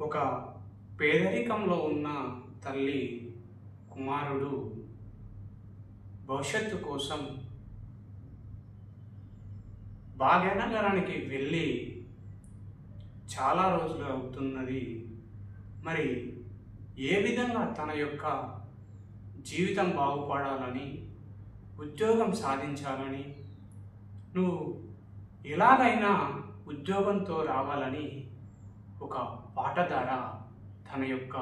ఒక పేదరికంలో ఉన్న తల్లి కుమారుడు భవిష్యత్తు కోసం భాగ్యనగరానికి వెళ్ళి చాలా రోజులు అవుతున్నది. మరి ఏ విధంగా తన యొక్క జీవితం బాగుపడాలని, ఉద్యోగం సాధించాలని, నువ్వు ఎలాగైనా ఉద్యోగంతో రావాలని ఒక పాట ద్వారా తన యొక్క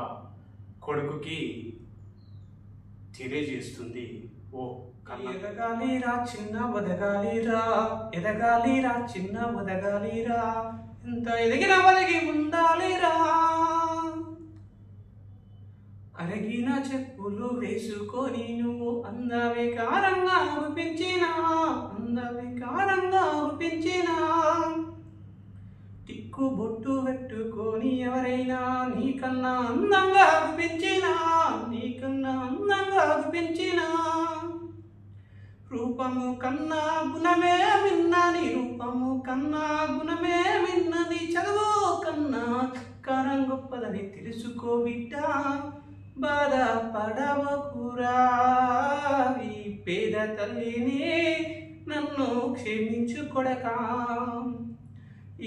కొడుకుకి తెలియజేస్తుంది. ఓ ఎదగాలిరా చిన్న ఒదగాలిరా, ఎదగాలిరా చిన్న ఒదగాలిరా, ఎంత ఎదిగిన ఒదిగి ఉండాలిరా, అరగిన చెప్పులు వేసుకొని నువ్వు అందవికారంగా అనిపించినా, అందవికారంగా అనిపించినా, టిక్కు బొట్టు పెట్టుకొని ఎవరైనా నీకన్నా అందంగా అనిపించినా, నీకన్నా అందంగా అనిపించినా, రూపము కన్నా గుణమే విన్నది, రూపము కన్నా గుణమే విన్నది, చదువు కన్నా కారం గొప్పదని తెలుసుకో బిడ్డ, బాధ పడవకురా, ఈ పేద తల్లిని నన్ను క్షమించు కొడకా,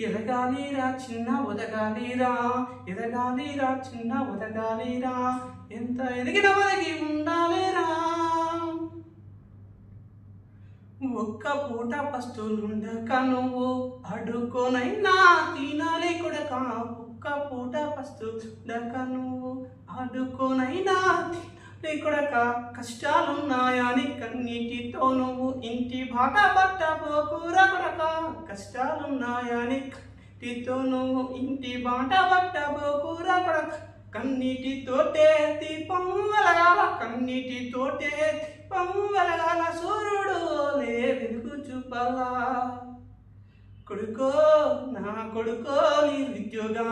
ఎదగాలిరా చిన్న ఒదగాలిరా, ఎదగాలిరా చిన్న ఒదగాలిరా, ఎంత ఎదిగిన ఒదిగి ఉండాలిరా, ఒక్క పూట పస్తులుండక నువ్వు అడుకోనైనా తినాలి కొడక, ఒక్క పూట పస్తులుండక నువ్వు అడుకోనైనా తినాలి కొడక, కష్టాలున్నాయని కన్నీటితో నువ్వు ఇంటి బాట పట్టబోకురా కొడక, కష్టాలున్నాయని కన్నీటితో నువ్వు ఇంటి బాట పట్టబోకురా కొడక, కన్నీటితోటే దీపం వెలగాల, కన్నీటితోటే దీపం వెలగాల, సూర్యుడు లే వెలుగు చూపాలా, కొడుకో నా కొడుకో నీ ఉద్యోగా